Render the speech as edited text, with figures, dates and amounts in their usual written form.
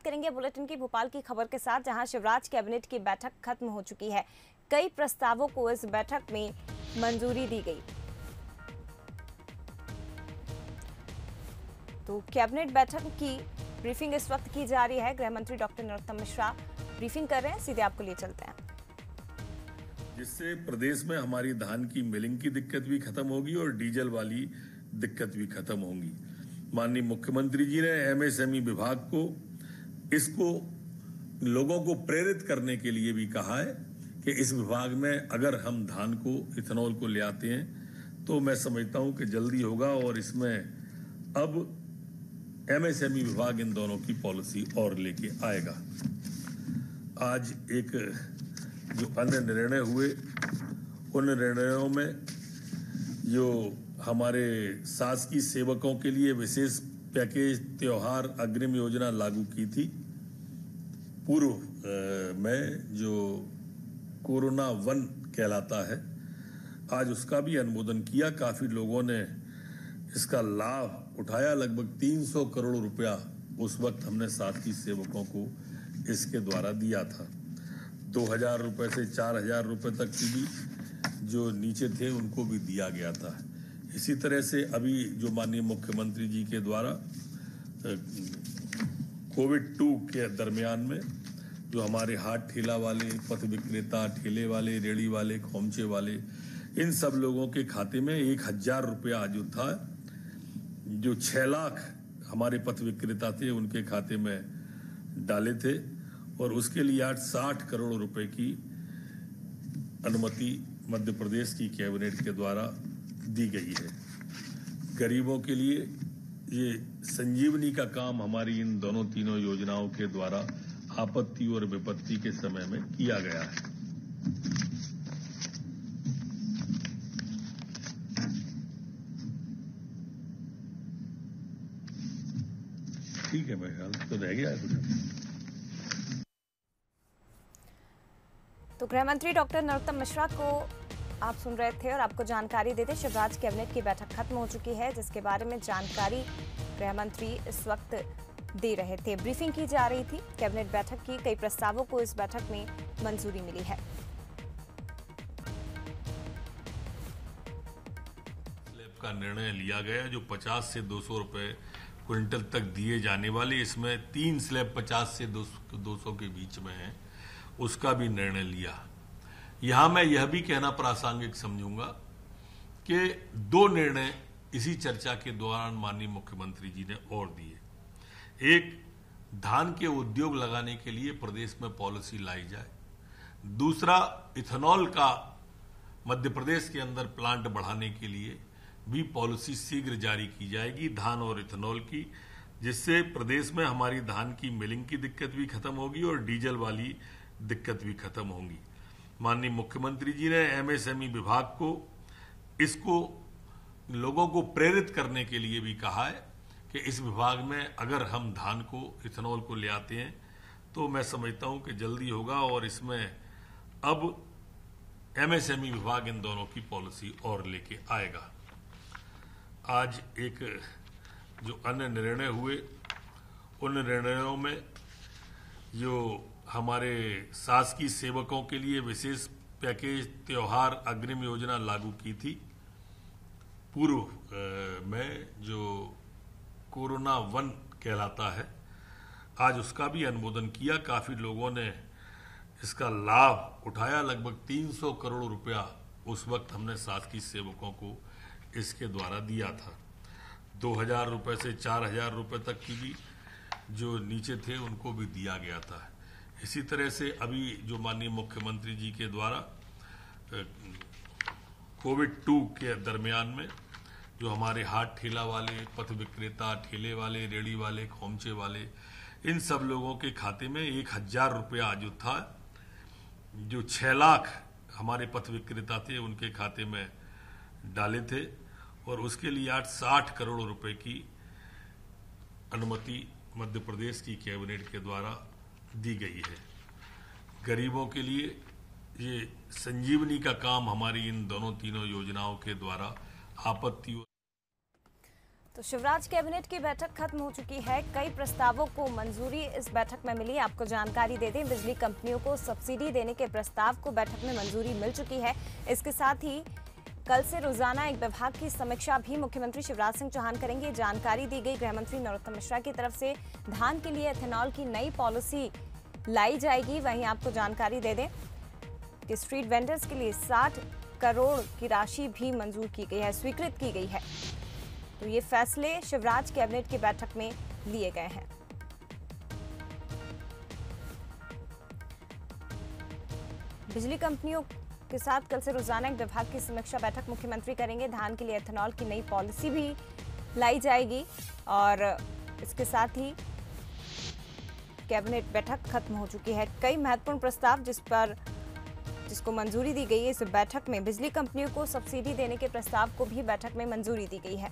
करेंगे बुलेटिन की भोपाल की खबर के साथ, जहां शिवराज कैबिनेट की बैठक खत्म हो चुकी है। कई प्रस्तावों को इस बैठक में मंजूरी दी गई। तो कैबिनेट बैठक की ब्रीफिंग इस वक्त की जा रही है। गृह मंत्री डॉक्टर नरोत्तम मिश्रा ब्रीफिंग कर रहे हैं, सीधे आपको लिए चलते हैं। जिससे प्रदेश में हमारी धान की मिलिंग की दिक्कत भी खत्म होगी और डीजल वाली दिक्कत भी खत्म होगी। माननीय मुख्यमंत्री जी ने एमएसएमई विभाग को इसको लोगों को प्रेरित करने के लिए भी कहा है कि इस विभाग में अगर हम धान को इथेनॉल को ले आते हैं तो मैं समझता हूं कि जल्दी होगा और इसमें अब एमएसएमई विभाग इन दोनों की पॉलिसी और लेके आएगा। आज एक जो अन्य निर्णय हुए उन निर्णयों में जो हमारे शासकीय सेवकों के लिए विशेष पैकेज त्योहार अग्रिम योजना लागू की थी पूर्व में, जो कोरोना 1 कहलाता है, आज उसका भी अनुमोदन किया। काफी लोगों ने इसका लाभ उठाया। लगभग 300 करोड़ रुपया उस वक्त हमने शासकीय सेवकों को इसके द्वारा दिया था। 2000 रुपए से 4000 रुपए तक की भी जो नीचे थे उनको भी दिया गया था। इसी तरह से अभी जो माननीय मुख्यमंत्री जी के द्वारा कोविड-2 के दरमियान में जो हमारे हाट ठेला वाले, पथ विक्रेता, ठेले वाले, रेड़ी वाले, खोमचे वाले, इन सब लोगों के खाते में 1000 रुपया जो था, जो 6 लाख हमारे पथ विक्रेता थे उनके खाते में डाले थे और उसके लिए आज 60 करोड़ रुपए की अनुमति मध्य प्रदेश की कैबिनेट के द्वारा दी गई है। गरीबों के लिए ये संजीवनी का काम हमारी इन तीनों योजनाओं के द्वारा आपत्ति और विपत्ति के समय में किया गया है। ठीक है, मेरे ख्याल तो रह गया है। तो गृह मंत्री डॉक्टर नरोत्तम मिश्रा को आप सुन रहे थे और आपको जानकारी देते, शिवराज कैबिनेट की बैठक खत्म हो चुकी है, जिसके बारे में जानकारी गृह मंत्री इस वक्त दे रहे थे। ब्रीफिंग की जा रही थी कैबिनेट बैठक की। कई प्रस्तावों को इस बैठक में मंजूरी मिली है। स्लैब का निर्णय लिया गया जो 50 से 200 रुपए क्विंटल तक दिए जाने वाले, इसमें 3 स्लैब 50 से 200 के बीच में है, उसका भी निर्णय लिया। यहां मैं यह भी कहना प्रासंगिक समझूंगा कि 2 निर्णय इसी चर्चा के दौरान माननीय मुख्यमंत्री जी ने और दिए। एक, धान के उद्योग लगाने के लिए प्रदेश में पॉलिसी लाई जाए। दूसरा, इथेनॉल का मध्य प्रदेश के अंदर प्लांट बढ़ाने के लिए भी पॉलिसी शीघ्र जारी की जाएगी, धान और इथेनॉल की, जिससे प्रदेश में हमारी धान की मिलिंग की दिक्कत भी खत्म होगी और डीजल वाली दिक्कत भी खत्म होगी। माननीय मुख्यमंत्री जी ने एमएसएमई विभाग को इसको लोगों को प्रेरित करने के लिए भी कहा है कि इस विभाग में अगर हम धान को इथेनॉल को ले आते हैं तो मैं समझता हूं कि जल्दी होगा और इसमें अब एमएसएमई विभाग इन दोनों की पॉलिसी और लेके आएगा। आज एक जो अन्य निर्णय हुए उन निर्णयों में जो हमारे शासकीय सेवकों के लिए विशेष पैकेज त्योहार अग्रिम योजना लागू की थी पूर्व में, जो कोरोना 1 कहलाता है, आज उसका भी अनुमोदन किया। काफी लोगों ने इसका लाभ उठाया। लगभग 300 करोड़ रुपया उस वक्त हमने शासकीय सेवकों को इसके द्वारा दिया था। 2000 रुपए से 4000 रुपए तक की भी जो नीचे थे उनको भी दिया गया था। इसी तरह से अभी जो माननीय मुख्यमंत्री जी के द्वारा कोविड-2 के दरमियान में जो हमारे हाट ठेला वाले, पथ विक्रेता, ठेले वाले, रेड़ी वाले, खोमचे वाले, इन सब लोगों के खाते में 1000 रुपया जो था, जो 6 लाख हमारे पथ विक्रेता थे उनके खाते में डाले थे और उसके लिए आज 60 करोड़ रुपए की अनुमति मध्य प्रदेश की कैबिनेट के द्वारा दी गई है। गरीबों के लिए ये संजीवनी का काम हमारी इन तीनों योजनाओं के द्वारा आपत्ति तो शिवराज कैबिनेट की बैठक खत्म हो चुकी है। कई प्रस्तावों को मंजूरी इस बैठक में मिली। आपको जानकारी दे दें, बिजली कंपनियों को सब्सिडी देने के प्रस्ताव को बैठक में मंजूरी मिल चुकी है। इसके साथ ही कल से रोजाना एक विभाग की समीक्षा भी मुख्यमंत्री शिवराज सिंह चौहान करेंगे। जानकारी दी गई गृह मंत्री नरोत्तम मिश्रा की तरफ से धान के लिए एथेनॉल की नई पॉलिसी लाई जाएगी। वहीं आपको जानकारी दे दें कि स्ट्रीट वेंडर्स के लिए 60 करोड़ की राशि भी मंजूर की गई है, स्वीकृत की गई है। तो ये फैसले शिवराज कैबिनेट की बैठक में लिए गए हैं। बिजली कंपनियों के साथ कल से रोजाना एक विभाग की समीक्षा बैठक मुख्यमंत्री करेंगे। धान के लिए एथेनॉल की नई पॉलिसी भी लाई जाएगी और इसके साथ ही कैबिनेट बैठक खत्म हो चुकी है। कई महत्वपूर्ण प्रस्ताव जिसको मंजूरी दी गई है। इस बैठक में बिजली कंपनियों को सब्सिडी देने के प्रस्ताव को भी बैठक में मंजूरी दी गई है।